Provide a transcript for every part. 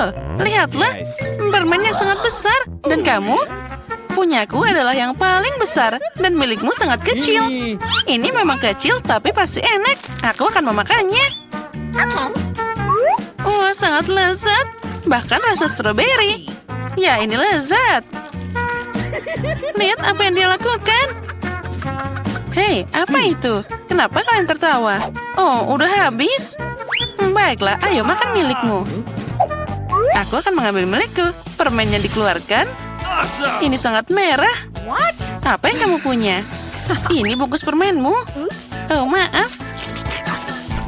Oh, lihatlah. Permen yang sangat besar. Dan kamu? Punyaku adalah yang paling besar. Dan milikmu sangat kecil. Ini memang kecil, tapi pasti enak. Aku akan memakannya. Oh, sangat lezat. Bahkan rasa stroberi. Ya, ini lezat. Lihat apa yang dia lakukan. Hei, apa itu? Kenapa kalian tertawa? Oh, udah habis? Baiklah, ayo makan milikmu. Aku akan mengambil milikku. Permennya dikeluarkan. Ini sangat merah. Apa yang kamu punya? Ini bungkus permenmu. Oh, maaf.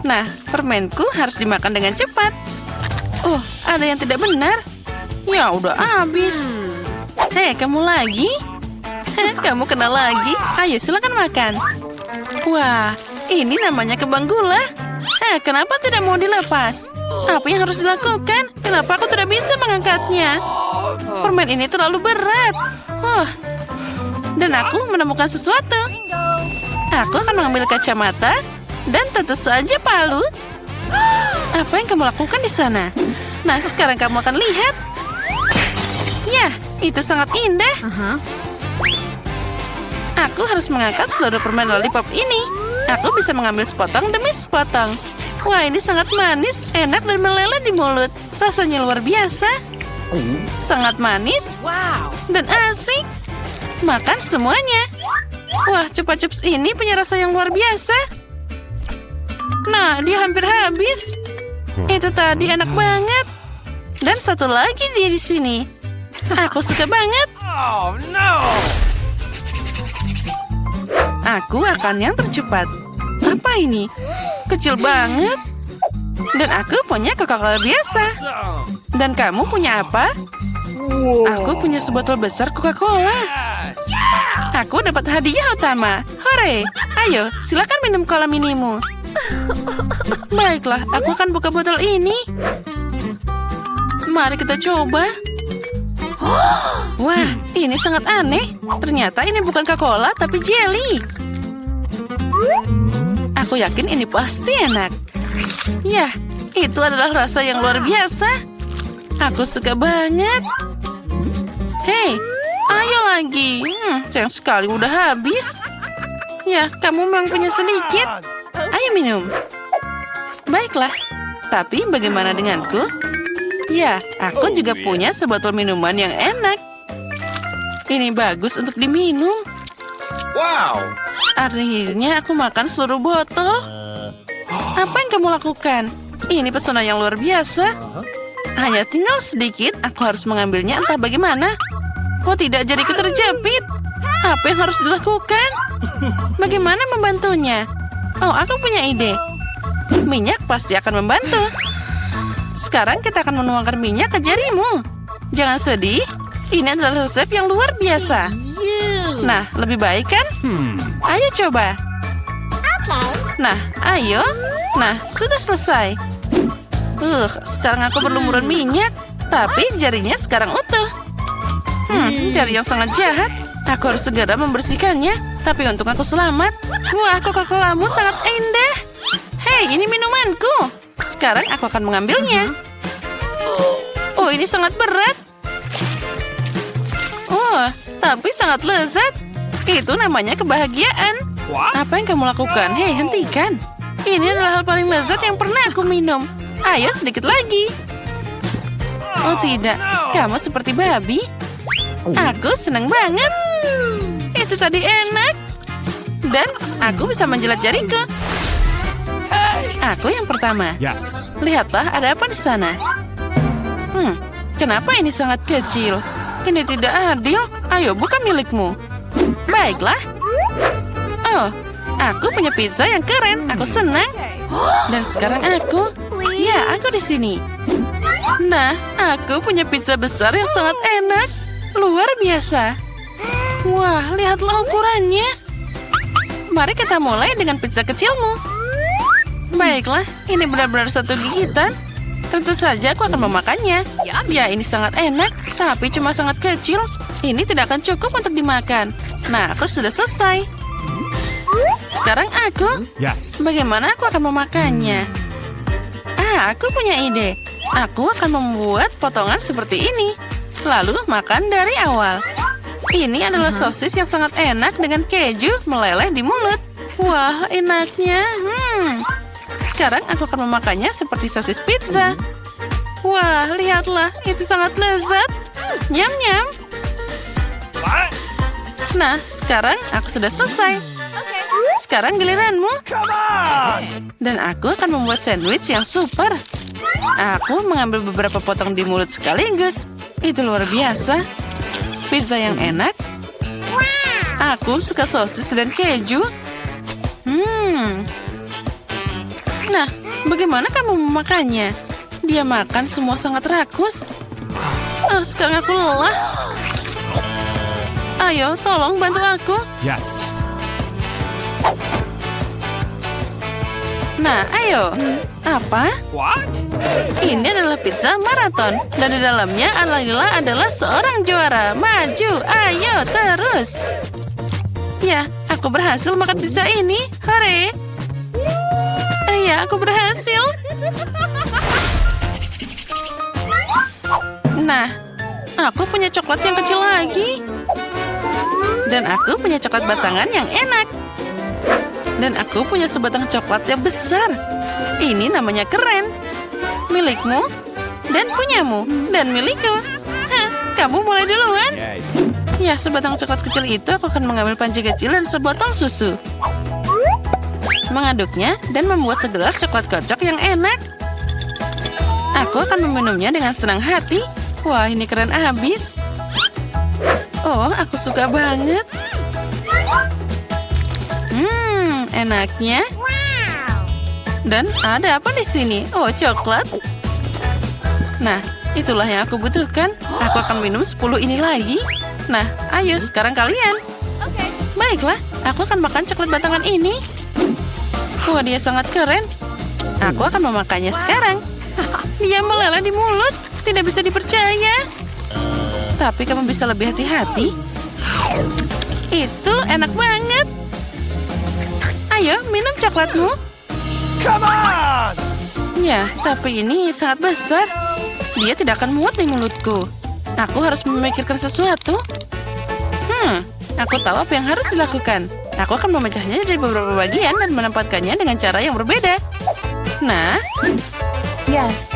Nah, permenku harus dimakan dengan cepat. Oh, ada yang tidak benar. Ya, udah habis. Hei, kamu lagi? Kamu kena lagi. Ayo, silakan makan. Wah, ini namanya kembang gula. Kenapa tidak mau dilepas? Apa yang harus dilakukan? Kenapa aku tidak bisa mengangkatnya? Permen ini terlalu berat. Dan aku menemukan sesuatu. Aku akan mengambil kacamata dan tentu saja palu. Apa yang kamu lakukan di sana? Nah, sekarang kamu akan lihat. Ya, itu sangat indah. Aku harus mengangkat seluruh permen lollipop ini. Aku bisa mengambil sepotong demi sepotong. Wah, ini sangat manis, enak dan meleleh di mulut. Rasanya luar biasa. Sangat manis dan asik. Makan semuanya. Wah, Chupa Chups ini punya rasa yang luar biasa. Nah, dia hampir habis. Itu tadi enak banget. Dan satu lagi dia di sini. Aku suka banget. Oh, no! Aku akan yang tercepat. Apa ini? Kecil banget. Dan aku punya Coca-Cola biasa. Dan kamu punya apa? Aku punya sebotol besar Coca-Cola. Aku dapat hadiah utama. Hore! Ayo, silakan minum cola minimu. Baiklah, aku akan buka botol ini. Mari kita coba. Wah, ini sangat aneh. Ternyata ini bukan Coca-Cola, tapi jelly. Aku yakin ini pasti enak. Ya, itu adalah rasa yang luar biasa. Aku suka banget. Hei, ayo lagi. Sayang sekali udah habis. Ya, kamu memang punya sedikit. Ayo minum. Baiklah, tapi bagaimana denganku? Ya, aku juga punya sebotol minuman yang enak. Ini bagus untuk diminum. Wow! Akhirnya aku makan seluruh botol. Apa yang kamu lakukan? Ini pesona yang luar biasa. Hanya tinggal sedikit, aku harus mengambilnya entah bagaimana. Oh tidak, jariku terjepit. Apa yang harus dilakukan? Bagaimana membantunya? Oh, aku punya ide. Minyak pasti akan membantu. Sekarang kita akan menuangkan minyak ke jarimu. Jangan sedih, ini adalah resep yang luar biasa. Nah, lebih baik kan? Ayo coba. Nah, ayo. Nah, sudah selesai. Sekarang aku berlumuran minyak. Tapi jarinya sekarang utuh. Jari yang sangat jahat. Aku harus segera membersihkannya. Tapi untung aku selamat. Wah, Coca-Colamu sangat indah. Hei, ini minumanku. Sekarang aku akan mengambilnya. Oh, ini sangat berat. Oh, tapi sangat lezat. Itu namanya kebahagiaan. Apa yang kamu lakukan? Hei, hentikan. Ini adalah hal paling lezat yang pernah aku minum. Ayo, sedikit lagi. Oh tidak, kamu seperti babi. Aku senang banget. Itu tadi enak. Dan aku bisa menjilat jariku. Aku yang pertama. Yes. Lihatlah, ada apa di sana? Kenapa ini sangat kecil? Ini tidak adil. Ayo, buka milikmu. Baiklah. Oh, aku punya pizza yang keren. Aku senang. Dan sekarang aku. Ya, aku di sini. Nah, aku punya pizza besar yang sangat enak. Luar biasa. Wah, lihatlah ukurannya. Mari kita mulai dengan pizza kecilmu. Baiklah, ini benar-benar satu gigitan. Tentu saja aku akan memakannya. Ya, ini sangat enak, tapi cuma sangat kecil. Ini tidak akan cukup untuk dimakan. Nah, aku sudah selesai. Sekarang aku. Yes. Bagaimana aku akan memakannya? Aku punya ide. Aku akan membuat potongan seperti ini. Lalu makan dari awal. Ini adalah sosis yang sangat enak dengan keju meleleh di mulut. Wah, enaknya. Sekarang aku akan memakannya seperti sosis pizza. Wah, lihatlah. Itu sangat lezat. Nyam-nyam. What? Nah, sekarang aku sudah selesai. Sekarang giliranmu. Come on! Dan aku akan membuat sandwich yang super. Aku mengambil beberapa potong di mulut sekaligus. Itu luar biasa. Pizza yang enak. Aku suka sosis dan keju. Nah, bagaimana kamu memakannya? Dia makan semua sangat rakus. Sekarang aku lelah. Ayo, tolong bantu aku. Yes. Nah, ayo. Apa? What? Ini adalah pizza maraton. Dan di dalamnya adalah seorang juara. Maju, ayo, terus. Ya, aku berhasil makan pizza ini. Hore. Ya, aku berhasil. Nah, aku punya coklat yang kecil lagi. Dan aku punya coklat batangan yang enak. Dan aku punya sebatang coklat yang besar. Ini namanya keren. Milikmu, dan punyamu, dan milikku. Kamu mulai duluan. Yes. Ya, sebatang coklat kecil itu aku akan mengambil panci kecil dan sebotol susu. Mengaduknya dan membuat segelas coklat kocok yang enak. Aku akan meminumnya dengan senang hati. Wah, ini keren abis. Oh, aku suka banget. Enaknya. Dan ada apa di sini? Oh, coklat. Nah, itulah yang aku butuhkan. Aku akan minum 10 ini lagi. Nah, ayo sekarang kalian. Baiklah, aku akan makan coklat batangan ini. Wah, dia sangat keren. Aku akan memakannya sekarang. Dia meleleh di mulut. Tidak bisa dipercaya. Tapi kamu bisa lebih hati-hati. Itu enak banget. Ayo, minum coklatmu. Come on! Ya, tapi ini sangat besar. Dia tidak akan muat di mulutku. Aku harus memikirkan sesuatu. Aku tahu apa yang harus dilakukan. Aku akan memecahnya dari beberapa bagian dan menempatkannya dengan cara yang berbeda. Nah, Yes.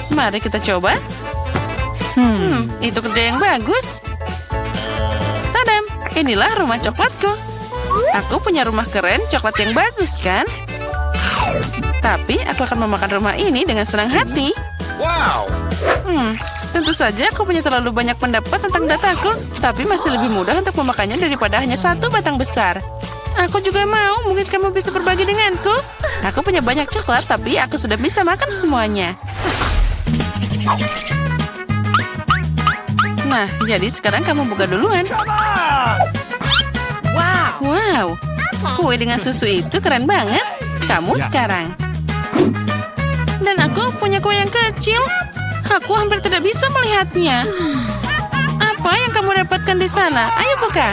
mari kita coba. Itu kerja yang bagus. Tadam, inilah rumah coklatku. Aku punya rumah keren coklat yang bagus, kan? Tapi aku akan memakan rumah ini dengan senang hati. Wow! Tentu saja aku punya terlalu banyak pendapat tentang dataku, tapi masih lebih mudah untuk memakannya daripada hanya satu batang besar. Aku juga mau, mungkin kamu bisa berbagi denganku. Aku punya banyak coklat, tapi aku sudah bisa makan semuanya. Nah, jadi sekarang kamu buka duluan. Come on! Wow, kue dengan susu itu keren banget. Kamu Yes. sekarang. Dan aku punya kue yang kecil. Aku hampir tidak bisa melihatnya. Apa yang kamu dapatkan di sana? Ayo buka.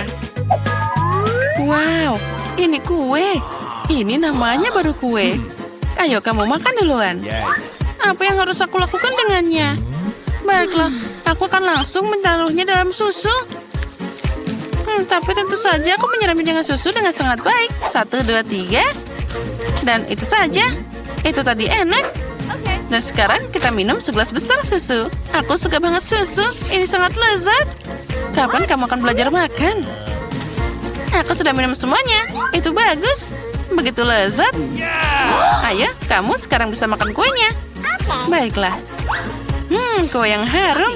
Wow, ini kue. Ini namanya baru kue. Ayo kamu makan duluan. Yes. Apa yang harus aku lakukan dengannya? Baiklah, aku akan langsung menaruhnya dalam susu. Tapi tentu saja aku menyiramnya dengan susu dengan sangat baik. 1, 2, 3. Dan itu saja. Itu tadi enak. Dan sekarang kita minum segelas besar susu. Aku suka banget susu. Ini sangat lezat. Kapan kamu akan belajar makan? Aku sudah minum semuanya. Itu bagus. Begitu lezat. Yeah! Ayo, kamu sekarang bisa makan kuenya. Baiklah. Kue yang harum.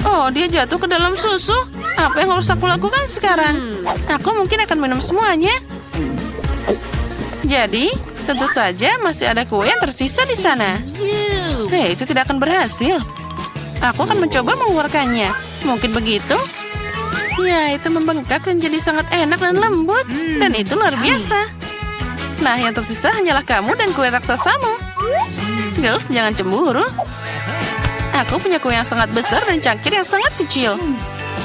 Oh, dia jatuh ke dalam susu. Apa yang harus aku lakukan sekarang? Aku mungkin akan minum semuanya. Jadi, tentu saja masih ada kue yang tersisa di sana. Hei, itu tidak akan berhasil. Aku akan mencoba mengeluarkannya. Mungkin begitu. Ya, itu membengkak menjadi sangat enak dan lembut. Dan itu luar biasa. Nah, yang tersisa hanyalah kamu dan kue raksasamu. Girls, jangan cemburu. Aku punya kue yang sangat besar dan cangkir yang sangat kecil.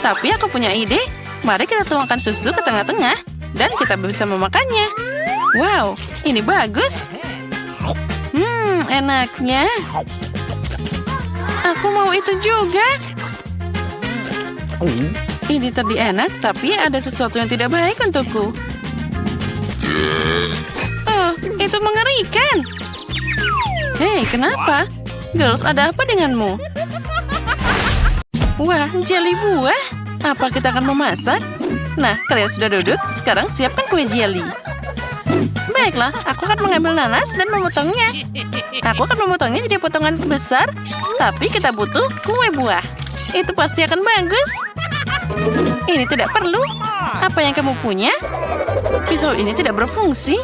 Tapi aku punya ide. Mari kita tuangkan susu ke tengah-tengah. Dan kita bisa memakannya. Wow, ini bagus. Enaknya. Aku mau itu juga. Ini tadi enak, tapi ada sesuatu yang tidak baik untukku. Oh, itu mengerikan. Hei, kenapa? Girls, ada apa denganmu? Wah, jelly buah. Apa kita akan memasak? Nah, kalian sudah duduk, sekarang siapkan kue jelly. Baiklah, aku akan mengambil nanas dan memotongnya. Aku akan memotongnya jadi potongan besar, tapi kita butuh kue buah. Itu pasti akan bagus. Ini tidak perlu. Apa yang kamu punya? Pisau ini tidak berfungsi.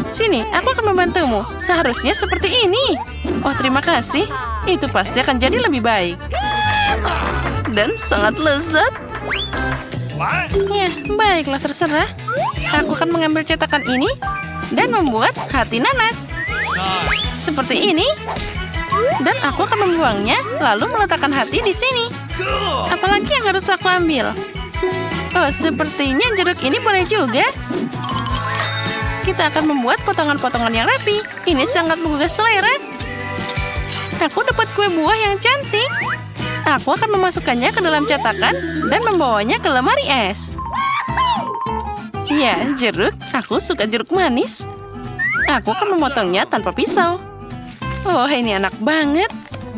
Sini, aku akan membantumu. Seharusnya seperti ini. Oh, terima kasih. Itu pasti akan jadi lebih baik. Dan sangat lezat. Ya, baiklah, terserah. Aku akan mengambil cetakan ini dan membuat hati nanas. Seperti ini. Dan aku akan membuangnya, lalu meletakkan hati di sini. Apalagi yang harus aku ambil? Oh, sepertinya jeruk ini boleh juga. Kita akan membuat potongan-potongan yang rapi. Ini sangat menggugah selera. Aku dapat kue buah yang cantik. Aku akan memasukkannya ke dalam cetakan dan membawanya ke lemari es. Ya, jeruk. Aku suka jeruk manis. Aku akan memotongnya tanpa pisau. Oh, ini enak banget.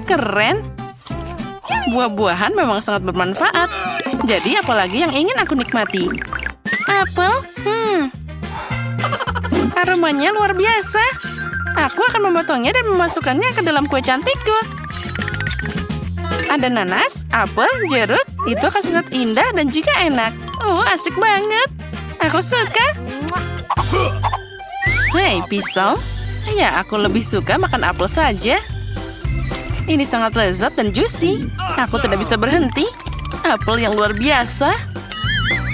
Keren. Buah-buahan memang sangat bermanfaat. Jadi, apalagi yang ingin aku nikmati? Apel? Aromanya luar biasa. Aku akan memotongnya dan memasukkannya ke dalam kue cantikku. Ada nanas, apel, jeruk. Itu akan sangat indah dan juga enak. Oh, asik banget. Aku suka. Hei, pisau. Ya, aku lebih suka makan apel saja. Ini sangat lezat dan juicy. Aku tidak bisa berhenti. Apel yang luar biasa.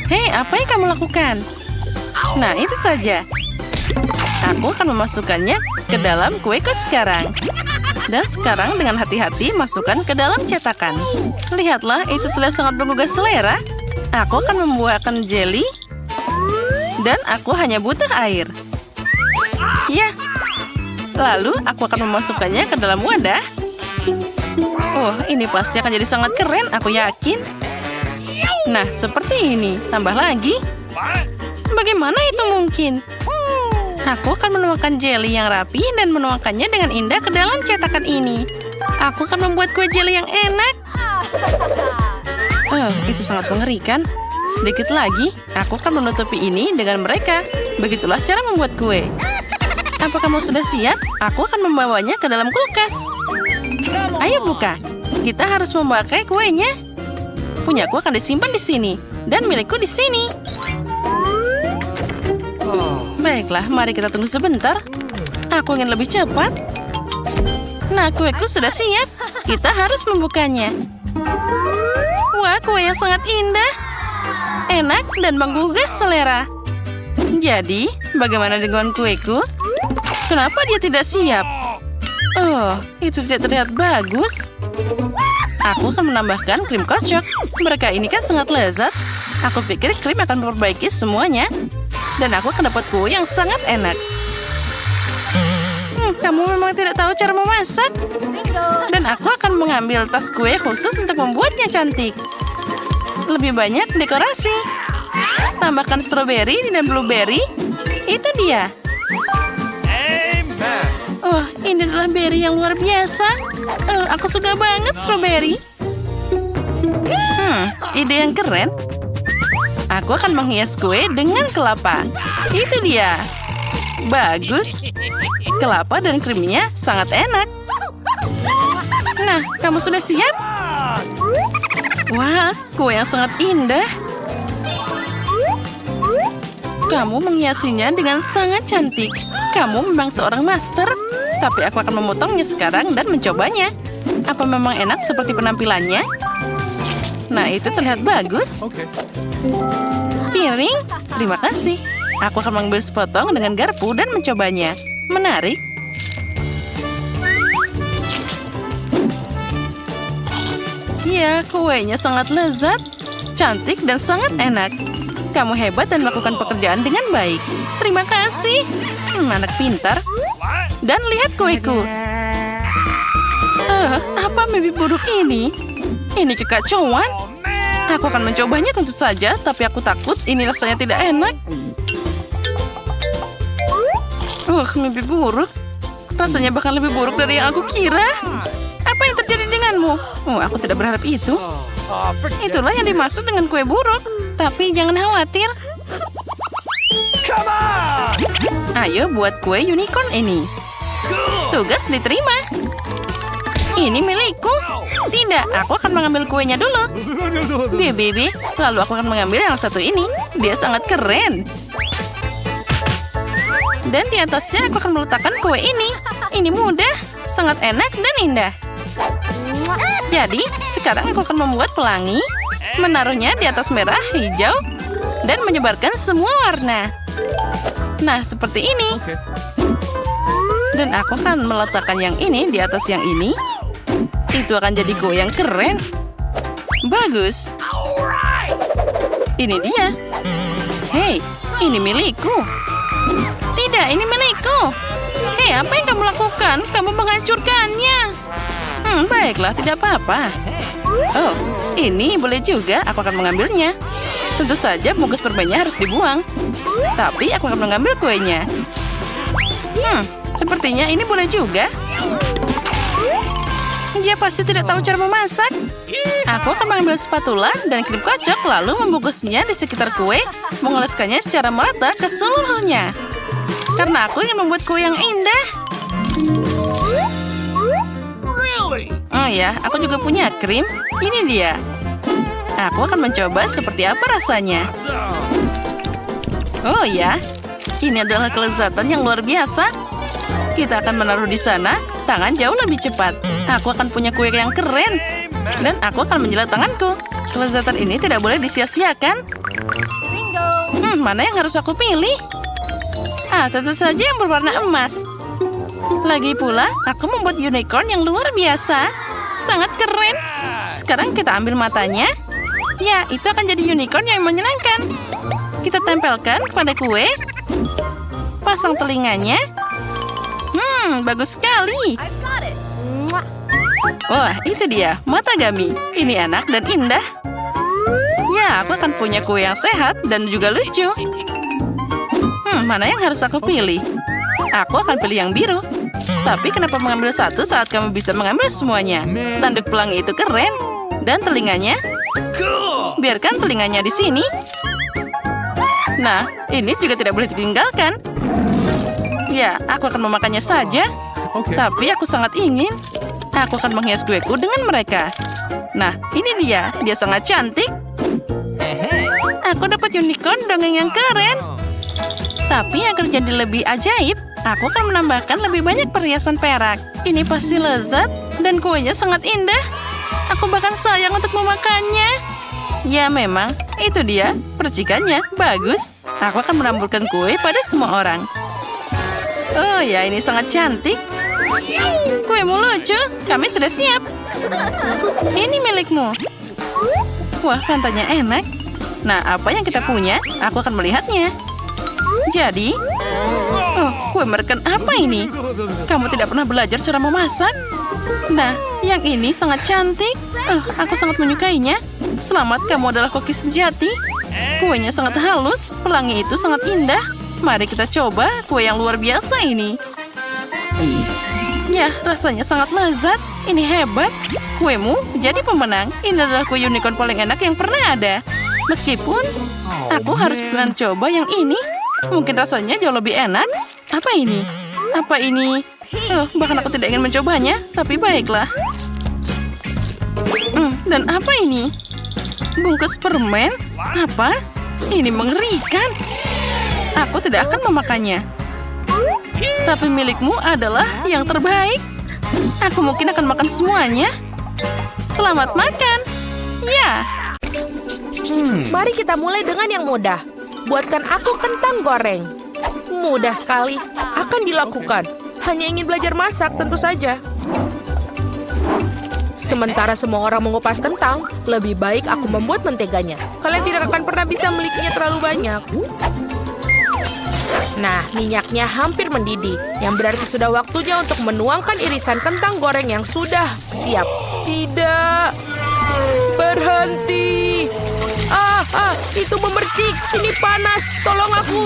Hei, apa yang kamu lakukan? Nah, itu saja. Aku akan memasukkannya ke dalam kueku sekarang. Dan sekarang dengan hati-hati masukkan ke dalam cetakan. Lihatlah, itu terlihat sangat menggugah selera. Aku akan membuahkan jelly. Dan aku hanya butuh air. Ya. Lalu aku akan memasukkannya ke dalam wadah. Oh, ini pasti akan jadi sangat keren, aku yakin. Nah, seperti ini. Tambah lagi. Bagaimana itu mungkin? Aku akan menuangkan jelly yang rapi dan menuangkannya dengan indah ke dalam cetakan ini. Aku akan membuat kue jelly yang enak. Oh, itu sangat mengerikan. Sedikit lagi, aku akan menutupi ini dengan mereka. Begitulah cara membuat kue. Apa kamu sudah siap? Aku akan membawanya ke dalam kulkas. Ayo buka. Kita harus memakai kuenya. Punyaku akan disimpan di sini. Dan milikku di sini. Baiklah, mari kita tunggu sebentar. Aku ingin lebih cepat. Nah, kueku sudah siap. Kita harus membukanya. Wah, kue yang sangat indah. Enak dan menggugah selera. Jadi, bagaimana dengan kueku? Kenapa dia tidak siap? Oh, itu tidak terlihat bagus. Aku akan menambahkan krim kocok. Mereka ini kan sangat lezat. Aku pikir krim akan memperbaiki semuanya. Dan aku akan dapat kue yang sangat enak. Kamu memang tidak tahu cara memasak. Dan aku akan mengambil tas kue khusus untuk membuatnya cantik. Lebih banyak dekorasi. Tambahkan stroberi dan blueberry. Itu dia. Oh, ini adalah berry yang luar biasa. Aku suka banget stroberi. Ide yang keren. Aku akan menghias kue dengan kelapa. Itu dia. Bagus. Kelapa dan krimnya sangat enak. Nah, kamu sudah siap? Wah, kue yang sangat indah. Kamu menghiasinya dengan sangat cantik. Kamu memang seorang master. Tapi aku akan memotongnya sekarang dan mencobanya. Apa memang enak seperti penampilannya? Nah, itu terlihat bagus. Piring, terima kasih. Aku akan mengambil sepotong dengan garpu dan mencobanya. Menarik. Ya, kuenya sangat lezat, cantik dan sangat enak. Kamu hebat dan melakukan pekerjaan dengan baik. Terima kasih. Anak pintar. Dan lihat kueku. Apa mimpi buruk ini? Ini kekacauan. Aku akan mencobanya tentu saja, tapi aku takut ini rasanya tidak enak. Mimpi buruk. Rasanya bahkan lebih buruk dari yang aku kira. Apa yang terjadi denganmu? Aku tidak berharap itu. Itulah yang dimaksud dengan kue buruk. Tapi jangan khawatir. Come on! Ayo buat kue unicorn ini. Tugas diterima. Ini milikku. Tidak, aku akan mengambil kuenya dulu. Bibi, lalu aku akan mengambil yang satu ini. Dia sangat keren. Dan di atasnya aku akan meletakkan kue ini. Ini mudah, sangat enak dan indah. Jadi, sekarang aku akan membuat pelangi, menaruhnya di atas merah, hijau, dan menyebarkan semua warna. Nah, seperti ini. Dan aku akan meletakkan yang ini di atas yang ini. Itu akan jadi kue yang keren. Bagus. Ini dia. Hei, ini milikku. Tidak, ini milikku. Hei, apa yang kamu lakukan? Kamu menghancurkannya. Baiklah, tidak apa-apa. Oh, ini boleh juga. Aku akan mengambilnya. Tentu saja bungkus permennya harus dibuang. Tapi aku akan mengambil kuenya. Sepertinya ini boleh juga. Dia pasti tidak tahu cara memasak. Aku akan mengambil spatula dan krim kocok, lalu membungkusnya di sekitar kue, mengoleskannya secara merata ke seluruhnya. Karena aku ingin membuat kue yang indah. Oh ya, aku juga punya krim. Ini dia. Aku akan mencoba seperti apa rasanya. Oh ya, ini adalah kelezatan yang luar biasa. Kita akan menaruh di sana, tangan jauh lebih cepat. Aku akan punya kue yang keren. Dan aku akan menjilat tanganku. Kelezatan ini tidak boleh disia-siakan. Mana yang harus aku pilih? Tentu saja yang berwarna emas. Lagi pula, aku membuat unicorn yang luar biasa. Sangat keren. Sekarang kita ambil matanya. Ya, itu akan jadi unicorn yang menyenangkan. Kita tempelkan pada kue. Pasang telinganya. Bagus sekali. Wah, itu dia, mata Gami. Ini enak dan indah. Ya, aku akan punya kue yang sehat dan juga lucu. Mana yang harus aku pilih? Aku akan pilih yang biru. Tapi kenapa mengambil satu saat kamu bisa mengambil semuanya? Tanduk pelangi itu keren. Dan telinganya? Biarkan telinganya di sini. Nah, ini juga tidak boleh ditinggalkan. Ya, aku akan memakannya saja. Tapi aku sangat ingin. Aku akan menghias kueku dengan mereka. Nah, ini dia. Dia sangat cantik. Aku dapat unicorn dongeng yang keren. Tapi agar jadi lebih ajaib, aku akan menambahkan lebih banyak perhiasan perak. Ini pasti lezat dan kuenya sangat indah. Aku bahkan sayang untuk memakannya. Ya memang, itu dia. Percikannya bagus. Aku akan meramburkan kue pada semua orang. Oh ya, ini sangat cantik. Kuemu lucu. Kami sudah siap. Ini milikmu. Wah, pantainya enak. Nah, apa yang kita punya? Aku akan melihatnya. Jadi, kue merekan apa ini? Kamu tidak pernah belajar cara memasak? Nah, yang ini sangat cantik. Aku sangat menyukainya. Selamat, kamu adalah koki sejati. Kuenya sangat halus, pelangi itu sangat indah. Mari kita coba kue yang luar biasa ini. Ya, rasanya sangat lezat. Ini hebat. Kuemu jadi pemenang. Ini adalah kue unicorn paling enak yang pernah ada. Meskipun aku harus mencoba yang ini. Mungkin rasanya jauh lebih enak. Apa ini? Apa ini? Bahkan aku tidak ingin mencobanya. Tapi baiklah. Dan apa ini? Bungkus permen? Apa? Ini mengerikan. Aku tidak akan memakannya. Tapi milikmu adalah yang terbaik. Aku mungkin akan makan semuanya. Selamat makan. Ya. Mari kita mulai dengan yang mudah. Buatkan aku kentang goreng. Mudah sekali. Akan dilakukan. Hanya ingin belajar masak tentu saja. Sementara semua orang mengupas kentang, lebih baik aku membuat menteganya. Kalian tidak akan pernah bisa memilikinya terlalu banyak. Nah, minyaknya hampir mendidih, yang berarti sudah waktunya untuk menuangkan irisan kentang goreng yang sudah siap. Tidak, berhenti. Itu memercik, ini panas, tolong aku.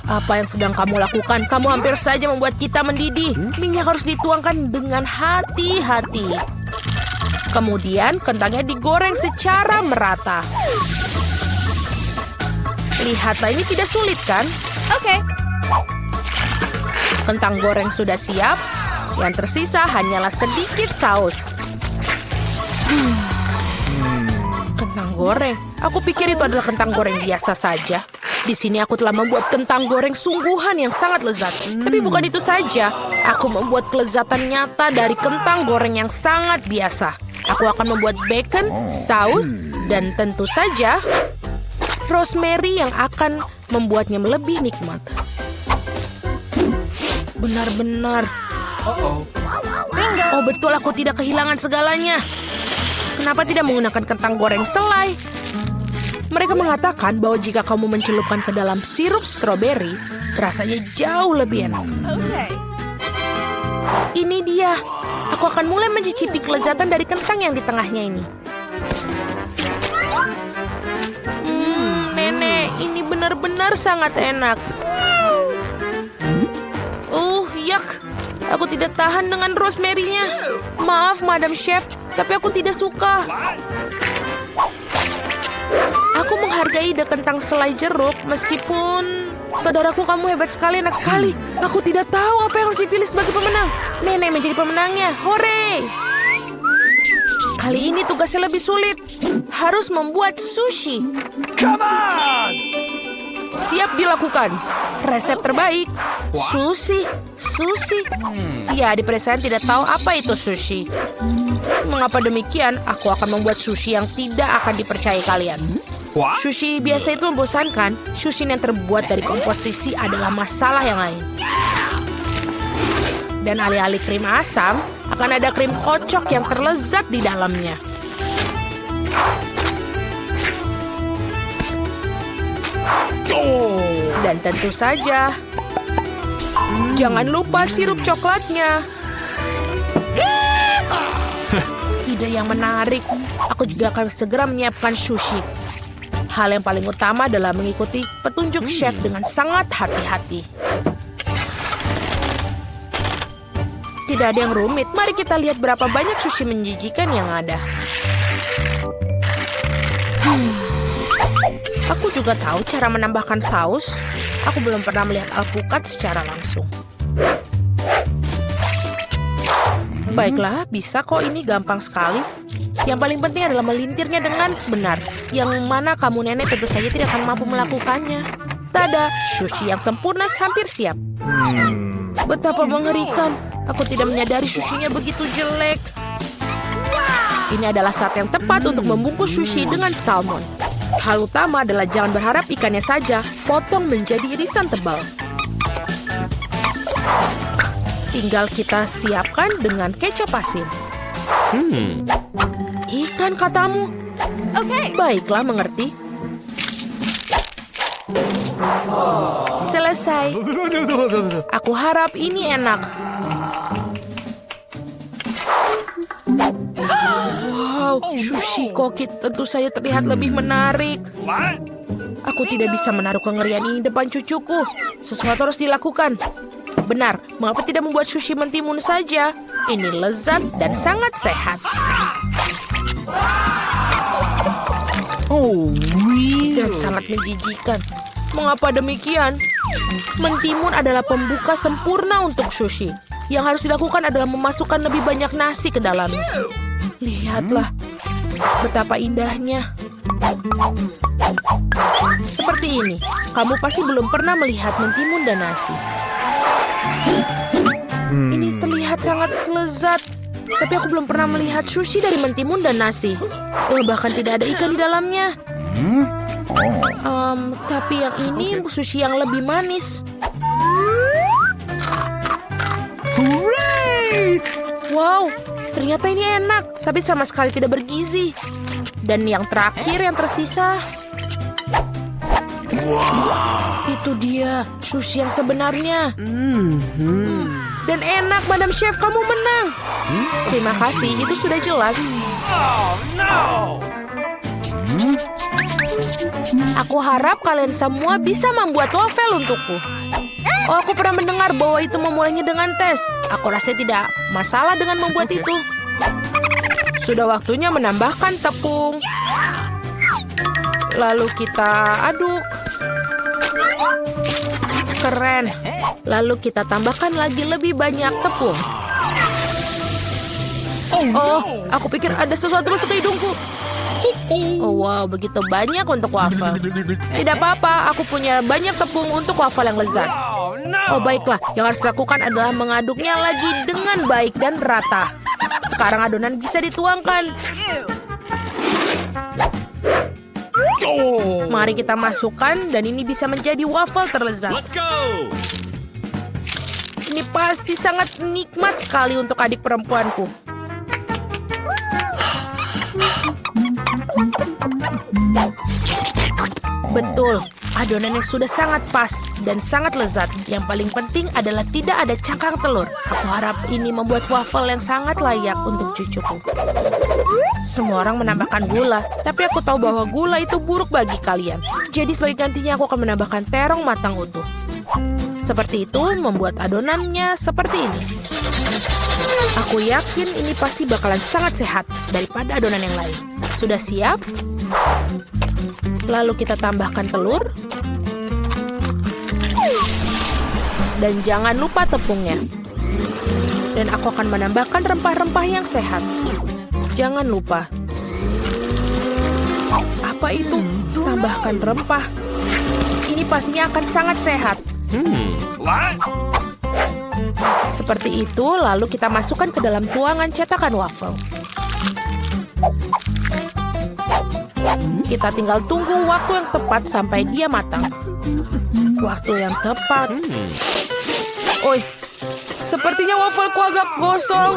Apa yang sedang kamu lakukan? Kamu hampir saja membuat kita mendidih. Minyak harus dituangkan dengan hati-hati. Kemudian kentangnya digoreng secara merata. Lihatlah, ini tidak sulit kan? Okay. Kentang goreng sudah siap. Yang tersisa hanyalah sedikit saus. Kentang goreng. Aku pikir itu adalah kentang goreng biasa saja. Di sini aku telah membuat kentang goreng sungguhan yang sangat lezat. Tapi bukan itu saja. Aku membuat kelezatan nyata dari kentang goreng yang sangat biasa. Aku akan membuat bacon, saus, dan tentu saja rosemary yang akan membuatnya lebih nikmat. Benar-benar. Oh betul, aku tidak kehilangan segalanya. Kenapa tidak menggunakan kentang goreng selai? Mereka mengatakan bahwa jika kamu mencelupkan ke dalam sirup stroberi, rasanya jauh lebih enak. Okay. Ini dia. Aku akan mulai mencicipi kelezatan dari kentang yang di tengahnya ini. Nenek, ini benar-benar sangat enak. Yak. Aku tidak tahan dengan rosemary-nya. Maaf, Madam Chef, tapi aku tidak suka. Aku menghargai ide kentang selai jeruk, meskipun... Saudaraku, kamu hebat sekali, enak sekali. Aku tidak tahu apa yang harus dipilih sebagai pemenang. Nenek menjadi pemenangnya. Hore! Kali ini tugasnya lebih sulit. Harus membuat sushi. Come on! Siap dilakukan. Resep terbaik. Sushi. Ya, di pedesaan tidak tahu apa itu sushi. Mengapa demikian? Aku akan membuat sushi yang tidak akan dipercaya kalian. Sushi biasa itu membosankan. Sushi yang terbuat dari komposisi adalah masalah yang lain. Dan alih-alih krim asam, akan ada krim kocok yang terlezat di dalamnya. Dan tentu saja, jangan lupa sirup coklatnya. Ide yang menarik. Aku juga akan segera menyiapkan sushi. Hal yang paling utama adalah mengikuti petunjuk chef dengan sangat hati-hati. Tidak ada yang rumit. Mari kita lihat berapa banyak sushi menjijikan yang ada. Aku juga tahu cara menambahkan saus. Aku belum pernah melihat alpukat secara langsung. Baiklah, bisa kok, ini gampang sekali. Yang paling penting adalah melintirnya dengan benar. Yang mana kamu nenek tentu saja tidak akan mampu melakukannya. Tada, sushi yang sempurna hampir siap. Betapa mengerikan. Aku tidak menyadari sushinya begitu jelek. Ini adalah saat yang tepat untuk membungkus sushi dengan salmon. Hal utama adalah jangan berharap ikannya saja, potong menjadi irisan tebal. Tinggal kita siapkan dengan kecap asin. Ikan katamu? Okay. Baiklah, mengerti. Selesai. Aku harap ini enak. Wow, sushi koki tentu saja terlihat lebih menarik. Aku tidak bisa menaruh kengerian ini depan cucuku. Sesuatu harus dilakukan. Benar, mengapa tidak membuat sushi mentimun saja? Ini lezat dan sangat sehat. Dan sangat menjijikan. Mengapa demikian? Mentimun adalah pembuka sempurna untuk sushi. Yang harus dilakukan adalah memasukkan lebih banyak nasi ke dalamnya. Lihatlah, betapa indahnya. Seperti ini, kamu pasti belum pernah melihat mentimun dan nasi. Ini terlihat sangat lezat. Tapi aku belum pernah melihat sushi dari mentimun dan nasi. Bahkan tidak ada ikan di dalamnya. Tapi yang ini sushi yang lebih manis. Wow, ternyata ini enak. Tapi sama sekali tidak bergizi. Dan yang terakhir yang tersisa. Itu dia, sushi yang sebenarnya. Dan enak, Madam Chef, kamu menang. Terima kasih, itu sudah jelas. Oh no! Aku harap kalian semua bisa membuat wafel untukku. Oh, aku pernah mendengar bahwa itu memulainya dengan tes. Aku rasa tidak masalah dengan membuat itu. Sudah waktunya menambahkan tepung. Lalu kita aduk. Keren. Lalu kita tambahkan lagi lebih banyak tepung. Oh, aku pikir ada sesuatu masuk ke hidungku. Oh wow, begitu banyak untuk wafel. Tidak apa-apa, aku punya banyak tepung untuk wafel yang lezat. Oh no! Oh baiklah, yang harus dilakukan adalah mengaduknya lagi dengan baik dan rata. Sekarang adonan bisa dituangkan. Mari kita masukkan dan ini bisa menjadi wafel terlezat. Let's go! Ini pasti sangat nikmat sekali untuk adik perempuanku. Betul, adonannya sudah sangat pas dan sangat lezat. Yang paling penting adalah tidak ada cangkang telur. Aku harap ini membuat wafel yang sangat layak untuk cucuku. Semua orang menambahkan gula, tapi aku tahu bahwa gula itu buruk bagi kalian. Jadi sebagai gantinya aku akan menambahkan terong matang utuh. Seperti itu membuat adonannya seperti ini. Aku yakin ini pasti bakalan sangat sehat daripada adonan yang lain. Sudah siap? Lalu kita tambahkan telur. Dan jangan lupa tepungnya. Dan aku akan menambahkan rempah-rempah yang sehat. Jangan lupa. Apa itu? Tambahkan rempah. Ini pastinya akan sangat sehat. What? Seperti itu, lalu kita masukkan ke dalam tuangan cetakan wafel. Kita tinggal tunggu waktu yang tepat sampai dia matang. Waktu yang tepat. Oi, sepertinya wafelku agak gosong.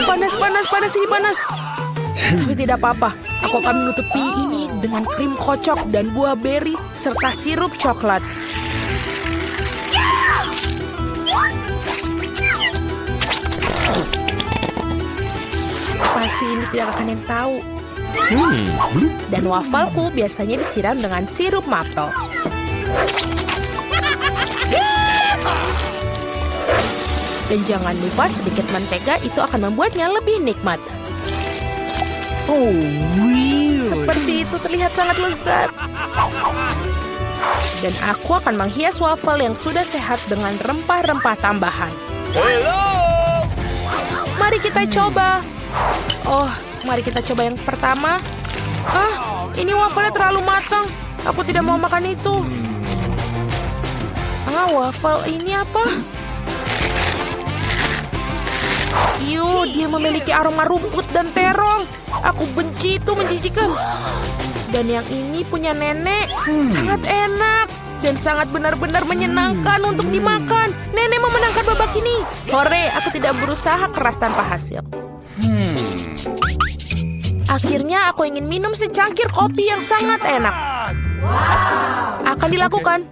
Panas, panas, panas, ini panas. Tapi tidak apa-apa, aku akan menutupi ini dengan krim kocok dan buah beri serta sirup coklat. Pasti ini tidak akan yang tahu. Dan wafelku biasanya disiram dengan sirup maple. Dan jangan lupa sedikit mentega, itu akan membuatnya lebih nikmat. Oh, really? Seperti itu terlihat sangat lezat. Dan aku akan menghias wafel yang sudah sehat dengan rempah-rempah tambahan. Hello! Mari kita coba. Oh, mari kita coba yang pertama. Ini wafelnya terlalu matang. Aku tidak mau makan itu. Wafel ini apa? Dia memiliki aroma rumput dan terong. Aku benci itu, menjijikan. Dan yang ini punya nenek. Sangat enak. Dan sangat benar-benar menyenangkan untuk dimakan. Nenek memenangkan babak ini. Hore, aku tidak berusaha keras tanpa hasil. Akhirnya aku ingin minum secangkir kopi yang sangat enak. Akan dilakukan.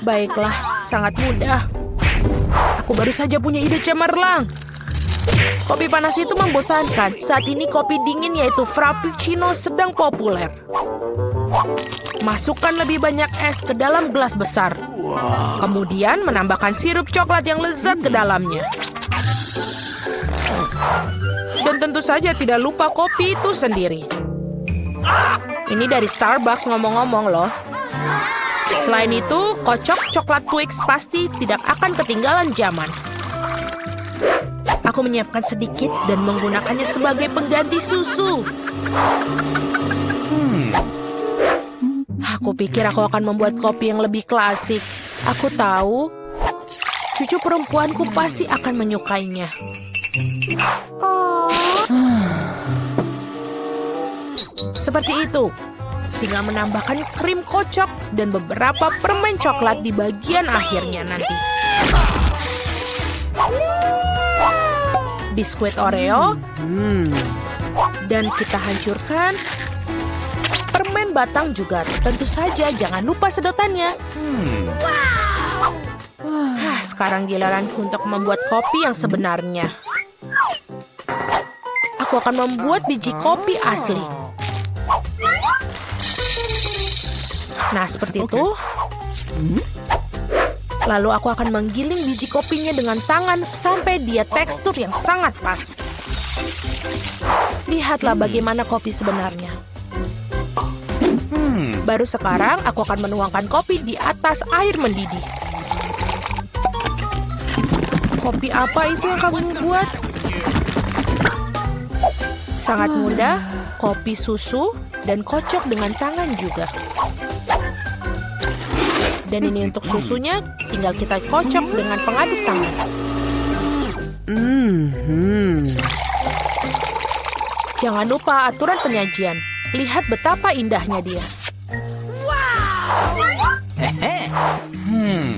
Baiklah, sangat mudah. Aku baru saja punya ide cemerlang. Kopi panas itu membosankan. Saat ini kopi dingin yaitu Frappuccino sedang populer. Masukkan lebih banyak es ke dalam gelas besar. Kemudian menambahkan sirup coklat yang lezat ke dalamnya. Dan tentu saja tidak lupa kopi itu sendiri. Ini dari Starbucks ngomong-ngomong loh. Selain itu, kocok coklat Twix pasti tidak akan ketinggalan zaman. Aku menyiapkan sedikit dan menggunakannya sebagai pengganti susu. Aku pikir aku akan membuat kopi yang lebih klasik. Aku tahu, cucu perempuanku pasti akan menyukainya. Seperti itu. Tinggal menambahkan krim kocok dan beberapa permen coklat di bagian akhirnya nanti. Biskuit Oreo. Dan kita hancurkan. permen batang juga. Tentu saja jangan lupa sedotannya. Sekarang giliranku untuk membuat kopi yang sebenarnya. Aku akan membuat biji kopi asli. Nah, seperti itu. Lalu aku akan menggiling biji kopinya dengan tangan sampai dia tekstur yang sangat pas. Lihatlah bagaimana kopi sebenarnya. Baru sekarang aku akan menuangkan kopi di atas air mendidih. Kopi apa itu yang kamu buat? Sangat mudah, kopi susu dan kocok dengan tangan juga. Dan ini untuk susunya, tinggal kita kocok dengan pengaduk tangan. Jangan lupa aturan penyajian. Lihat betapa indahnya dia.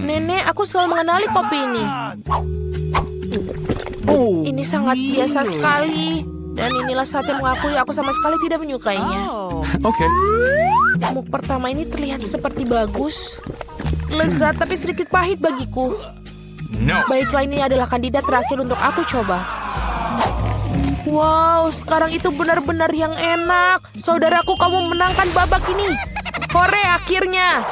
Nenek, aku selalu mengenali kopi ini. Ini sangat biasa sekali. Dan inilah saat yang mengakui aku sama sekali tidak menyukainya. Okay. Muk pertama ini terlihat seperti bagus. Lezat tapi sedikit pahit bagiku. No. Baiklah, ini adalah kandidat terakhir untuk aku coba. Wow, sekarang itu benar-benar yang enak. Saudaraku, kamu menangkan babak ini. Hore, akhirnya.